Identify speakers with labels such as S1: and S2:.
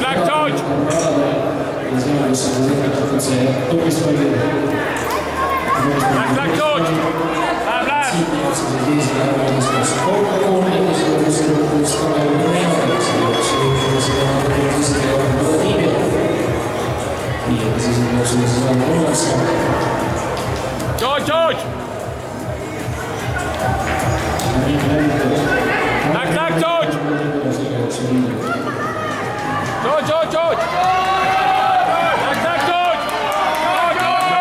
S1: Läks, George! Läks, George! Läheb! George, George! Läks, George! George, George, George! Läks, George! George!